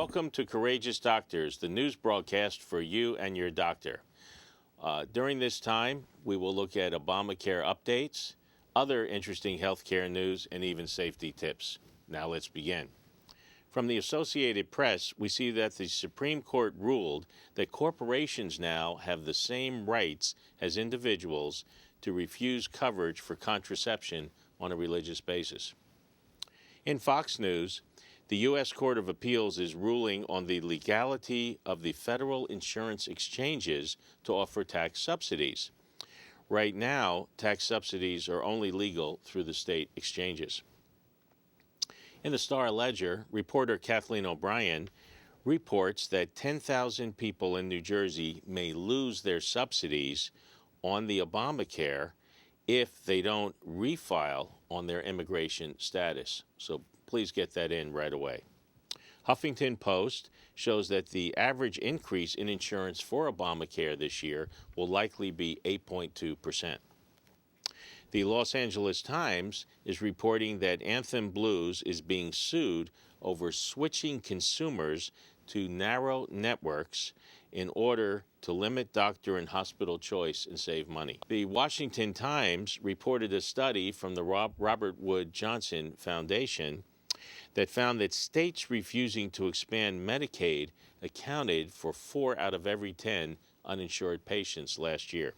Welcome to Courageous Doctors, the news broadcast for you and your doctor. During this time, we will look at Obamacare updates, other interesting healthcare news, and even safety tips. Now let's begin. From the Associated Press, we see that the Supreme Court ruled that corporations now have the same rights as individuals to refuse coverage for contraception on a religious basis. In Fox News, the U.S. Court of Appeals is ruling on the legality of the federal insurance exchanges to offer tax subsidies. Right now, tax subsidies are only legal through the state exchanges. In the Star-Ledger, reporter Kathleen O'Brien reports that 10,000 people in New Jersey may lose their subsidies on the Obamacare if they don't refile on their immigration status. So please get that in right away. Huffington Post shows that the average increase in insurance for Obamacare this year will likely be 8.2%. The Los Angeles Times is reporting that Anthem Blues is being sued over switching consumers to narrow networks in order to limit doctor and hospital choice and save money. The Washington Times reported a study from the Robert Wood Johnson Foundation that found that states refusing to expand Medicaid accounted for 4 out of every 10 uninsured patients last year.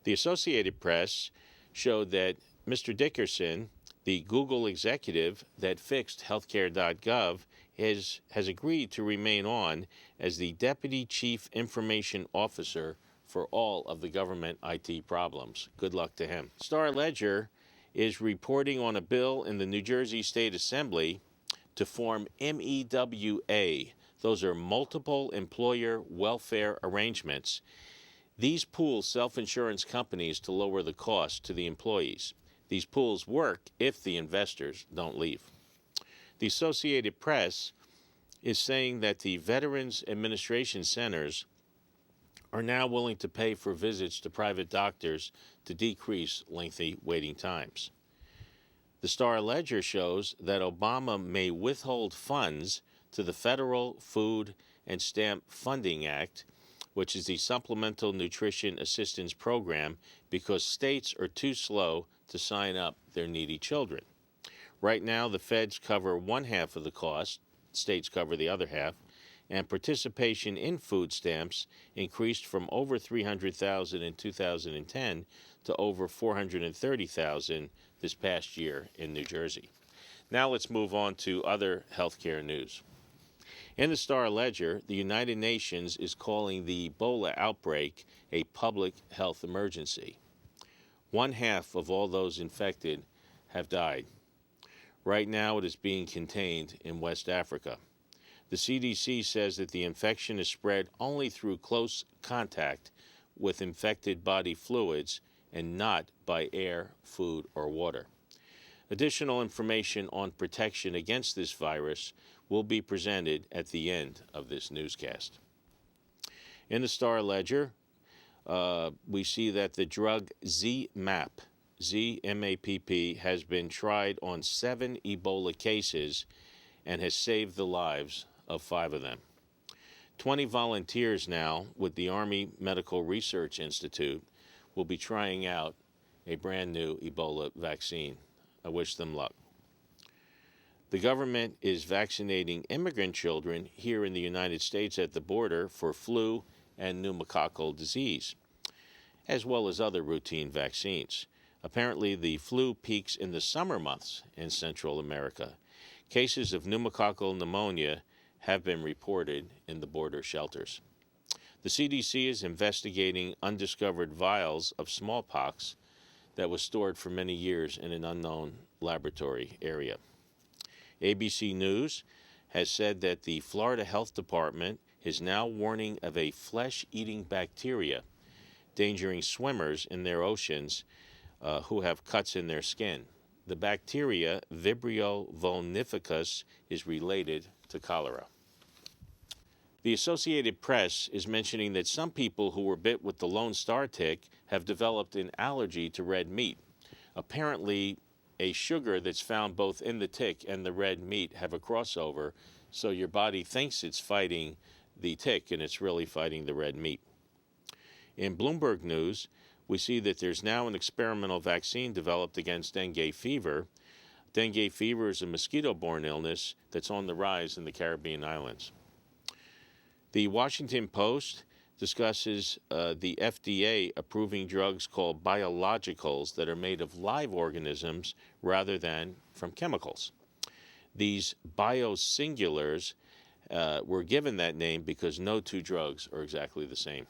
The Associated Press showed that Mr. Dickerson, the Google executive that fixed healthcare.gov, has agreed to remain on as the Deputy Chief Information Officer for all of the government IT problems. Good luck to him. Star-Ledger is reporting on a bill in the New Jersey State Assembly to form MEWA. Those are multiple employer welfare arrangements. These pool self-insurance companies to lower the cost to the employees. These pools work if the investors don't leave. The Associated Press is saying that the Veterans Administration Centers are now willing to pay for visits to private doctors to decrease lengthy waiting times. The Star-Ledger shows that Obama may withhold funds to the Federal Food and Stamp Funding Act, which is the Supplemental Nutrition Assistance Program, because states are too slow to sign up their needy children. Right now, the feds cover one half of the cost, states cover the other half, and participation in food stamps increased from over 300,000 in 2010 to over 430,000 this past year in New Jersey. Now let's move on to other healthcare news. In the Star-Ledger, the United Nations is calling the Ebola outbreak a public health emergency. 1/2 of all those infected have died. Right now, it is being contained in West Africa. The CDC says that the infection is spread only through close contact with infected body fluids and not by air, food, or water. Additional information on protection against this virus will be presented at the end of this newscast. In the Star-Ledger, we see that the drug ZMapp, ZMapp, has been tried on 7 Ebola cases and has saved the lives of 5 of them. 20 volunteers now with the Army Medical Research Institute will be trying out a brand new Ebola vaccine. I wish them luck. The government is vaccinating immigrant children here in the United States at the border for flu and pneumococcal disease, as well as other routine vaccines. Apparently, the flu peaks in the summer months in Central America. Cases of pneumococcal pneumonia have been reported in the border shelters. The CDC is investigating undiscovered vials of smallpox that was stored for many years in an unknown laboratory area. ABC News has said that the Florida Health Department is now warning of a flesh-eating bacteria endangering swimmers in their oceans who have cuts in their skin. The bacteria, Vibrio vulnificus, is related to cholera. The Associated Press is mentioning that some people who were bit with the Lone Star tick have developed an allergy to red meat. Apparently, a sugar that's found both in the tick and the red meat have a crossover So your body thinks it's fighting the tick, and it's really fighting the red meat. In Bloomberg News, we see that there's now an experimental vaccine developed against dengue fever. Dengue fever is a mosquito-borne illness that's on the rise in the Caribbean islands. The Washington Post discusses the FDA approving drugs called biologicals that are made of live organisms rather than from chemicals. These biosingulars were given that name because no two drugs are exactly the same.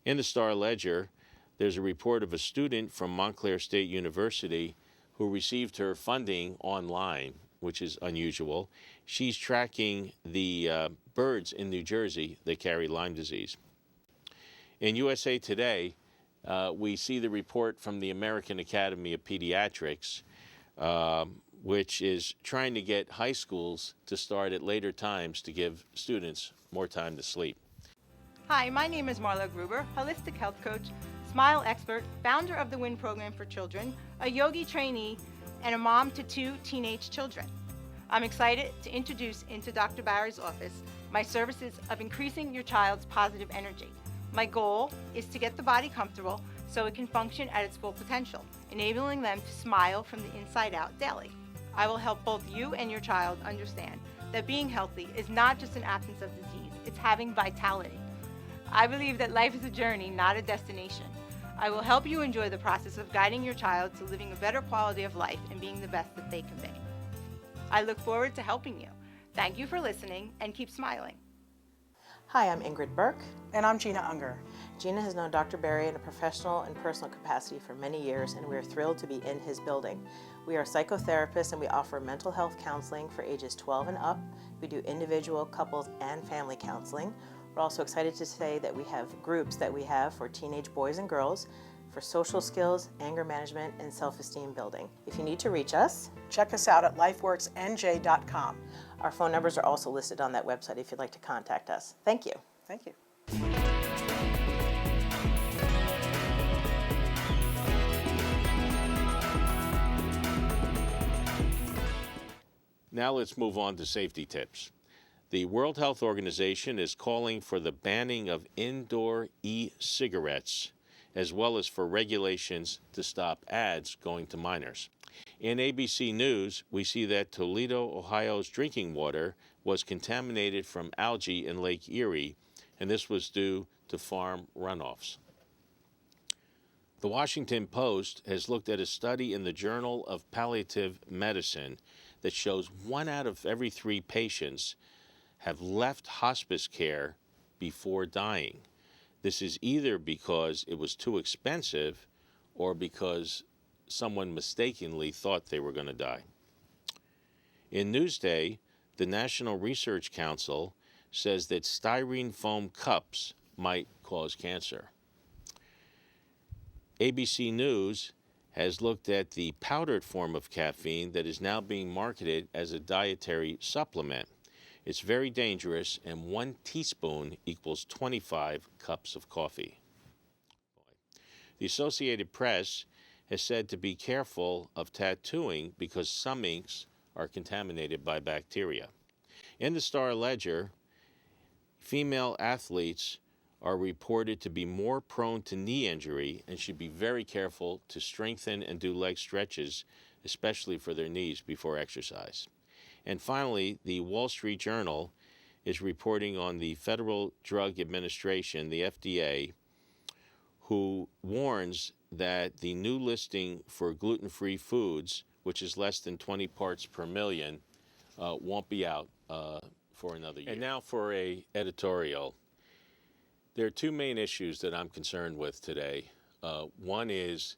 In the Star Ledger, there's a report of a student from Montclair State University who received her funding online, which is unusual. She's tracking the birds in New Jersey that carry Lyme disease. In USA Today, we see the report from the American Academy of Pediatrics, which is trying to get high schools to start at later times to give students more time to sleep. Hi, my name is Marla Gruber, holistic health coach, smile expert, founder of the WIN program for children, a yogi trainee, and a mom to 2 teenage children. I'm excited to introduce into Dr. Barry's office my services of increasing your child's positive energy. My goal is to get the body comfortable so it can function at its full potential, enabling them to smile from the inside out daily. I will help both you and your child understand that being healthy is not just an absence of disease, it's having vitality. I believe that life is a journey, not a destination. I will help you enjoy the process of guiding your child to living a better quality of life and being the best that they can be. I look forward to helping you. Thank you for listening and keep smiling. Hi, I'm Ingrid Burke. And I'm Gina Unger. Gina has known Dr. Barry in a professional and personal capacity for many years, and we are thrilled to be in his building. We are psychotherapists and we offer mental health counseling for ages 12 and up. We do individual, couples, and family counseling. We're also excited to say that we have groups that we have for teenage boys and girls for social skills, anger management, and self-esteem building. If you need to reach us, check us out at lifeworksnj.com. Our phone numbers are also listed on that website if you'd like to contact us. Thank you. Thank you. Now let's move on to safety tips. The World Health Organization is calling for the banning of indoor e-cigarettes, as well as for regulations to stop ads going to minors. In ABC News, we see that Toledo, Ohio's drinking water was contaminated from algae in Lake Erie, and this was due to farm runoffs. The Washington Post has looked at a study in the Journal of Palliative Medicine that shows 1 out of every 3 patients have left hospice care before dying. This is either because it was too expensive or because someone mistakenly thought they were going to die. In Newsday, the National Research Council says that styrene foam cups might cause cancer. ABC News has looked at the powdered form of caffeine that is now being marketed as a dietary supplement. It's very dangerous, and 1 teaspoon equals 25 cups of coffee. The Associated Press has said to be careful of tattooing because some inks are contaminated by bacteria. In the Star Ledger, female athletes are reported to be more prone to knee injury and should be very careful to strengthen and do leg stretches, especially for their knees before exercise. And finally, the Wall Street Journal is reporting on the Federal Drug Administration, the FDA, who warns that the new listing for gluten-free foods, which is less than 20 parts per million, won't be out for another year. And now for an editorial. There are 2 main issues that I'm concerned with today. One is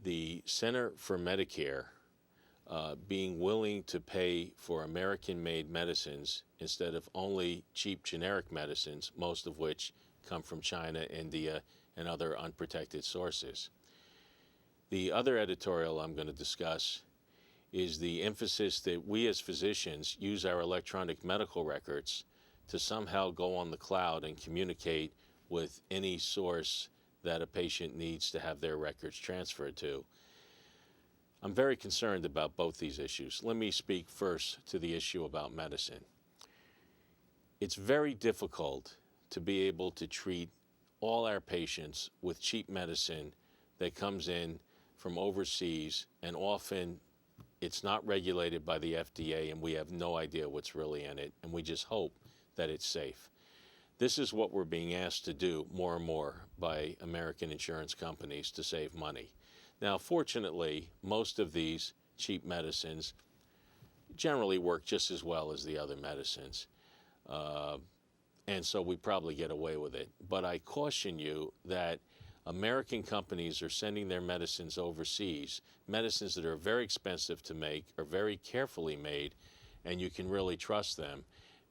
the Center for Medicare being willing to pay for American-made medicines instead of only cheap generic medicines, most of which come from China, India, and other unprotected sources. The other editorial I'm going to discuss is the emphasis that we as physicians use our electronic medical records to somehow go on the cloud and communicate with any source that a patient needs to have their records transferred to. I'm very concerned about both these issues. Let me speak first to the issue about medicine. It's very difficult to be able to treat all our patients with cheap medicine that comes in from overseas, and often it's not regulated by the FDA and we have no idea what's really in it, and we just hope that it's safe. This is what we're being asked to do more and more by American insurance companies to save money. Now, fortunately, most of these cheap medicines generally work just as well as the other medicines. And so we probably get away with it. But I caution you that American companies are sending their medicines overseas, medicines that are very expensive to make, are very carefully made, and you can really trust them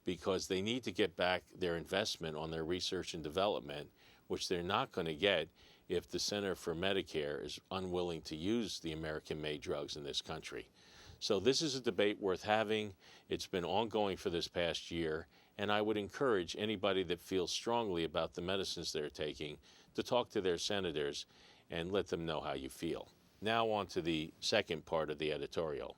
because they need to get back their investment on their research and development, which they're not going to get if the Center for Medicare is unwilling to use the American-made drugs in this country. So this is a debate worth having. It's been ongoing for this past year, and I would encourage anybody that feels strongly about the medicines they're taking to talk to their senators and let them know how you feel. Now on to the second part of the editorial.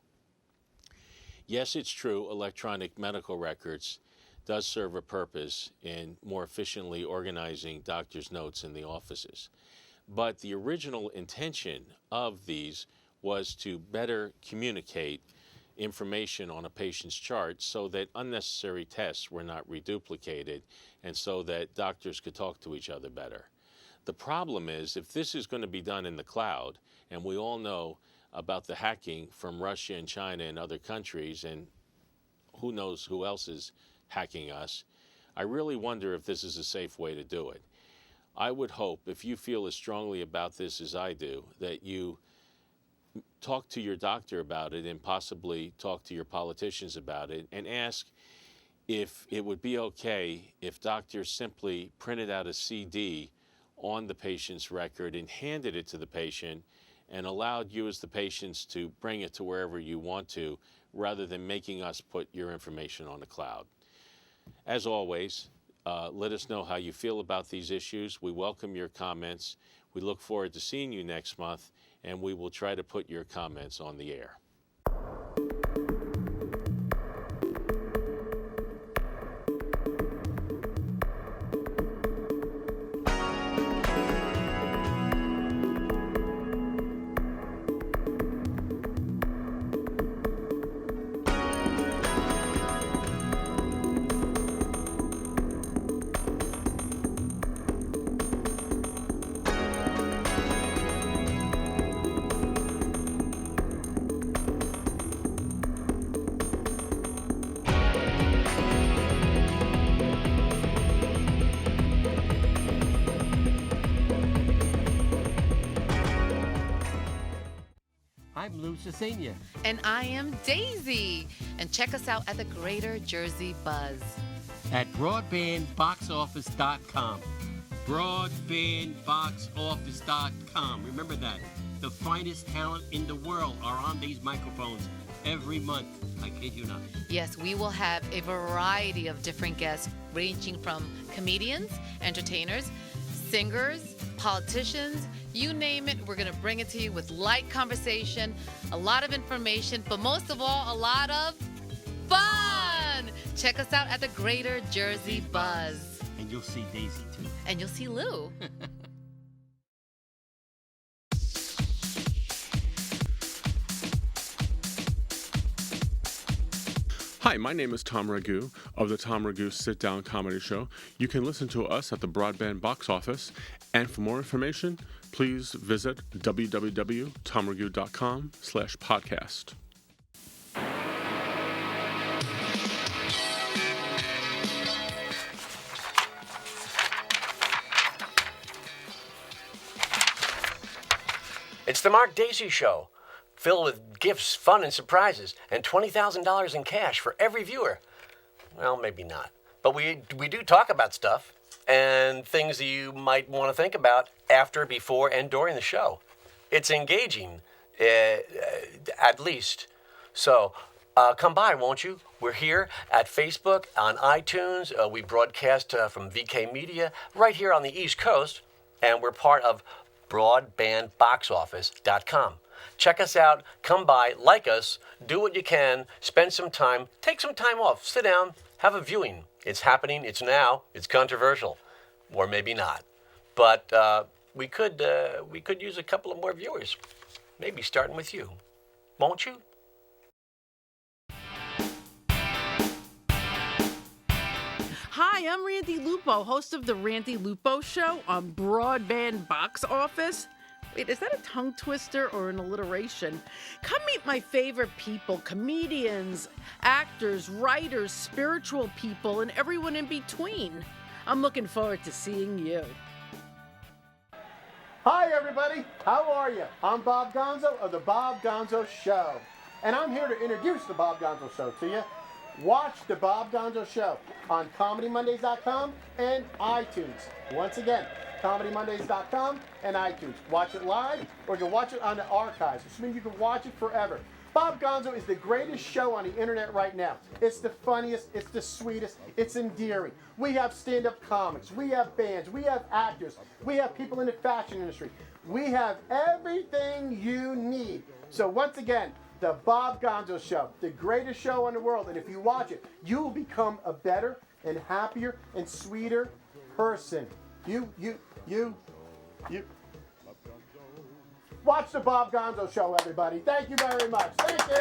Yes, it's true, electronic medical records does serve a purpose in more efficiently organizing doctors' notes in the offices. But the original intention of these was to better communicate information on a patient's chart so that unnecessary tests were not reduplicated and so that doctors could talk to each other better. The problem is, if this is going to be done in the cloud, and we all know about the hacking from Russia and China and other countries, and who knows who else is hacking us, I really wonder if this is a safe way to do it. I would hope, if you feel as strongly about this as I do, that you talk to your doctor about it and possibly talk to your politicians about it and ask if it would be okay if doctors simply printed out a CD on the patient's record and handed it to the patient and allowed you as the patients to bring it to wherever you want to, rather than making us put your information on the cloud. As always, let us know how you feel about these issues. We welcome your comments. We look forward to seeing you next month, and we will try to put your comments on the air. I'm Lou Cicenia. And I am Daisy. And check us out at the Greater Jersey Buzz. At broadbandboxoffice.com. Broadbandboxoffice.com. Remember that. The finest talent in the world are on these microphones every month. I kid you not. Yes, we will have a variety of different guests ranging from comedians, entertainers, singers, politicians, you name it. We're going to bring it to you with light conversation, a lot of information, but most of all, a lot of fun. Check us out at the Greater Jersey Buzz. And you'll see Daisy, too. And you'll see Lou. Hi, my name is Tom Ragu of the Tom Ragu Sit Down Comedy Show. You can listen to us at the Broadband Box Office, and for more information, please visit www.tomragu.com/podcast. It's the Mark Daisy Show, filled with gifts, fun, and surprises, and $20,000 in cash for every viewer. Well, maybe not. But we do talk about stuff and things that you might want to think about after, before, and during the show. It's engaging, at least. So come by, won't you? We're here at Facebook, on iTunes. We broadcast from VK Media right here on the East Coast, and we're part of broadbandboxoffice.com. Check us out, come by, like us, do what you can, spend some time, take some time off, sit down, have a viewing. It's happening, it's now, it's controversial, or maybe not. But we could use a couple of more viewers, maybe starting with you. Won't you? Hi, I'm Randy Lupo, host of The Randy Lupo Show on Broadband Box Office. Wait, is that a tongue twister or an alliteration? Come meet my favorite people, comedians, actors, writers, spiritual people, and everyone in between. I'm looking forward to seeing you. Hi everybody, how are you? I'm Bob Gonzo of The Bob Gonzo Show. And I'm here to introduce The Bob Gonzo Show to you. Watch The Bob Gonzo Show on ComedyMondays.com and iTunes. Once again, ComedyMondays.com and iTunes. Watch it live or you can watch it on the archives, which means you can watch it forever. Bob Gonzo is the greatest show on the internet right now. It's the funniest, it's the sweetest, it's endearing. We have stand-up comics, we have bands, we have actors, we have people in the fashion industry. We have everything you need. So once again, The Bob Gonzo Show, the greatest show in the world. And if you watch it, you will become a better and happier and sweeter person. You. Watch The Bob Gonzo Show, everybody. Thank you very much. Thank you.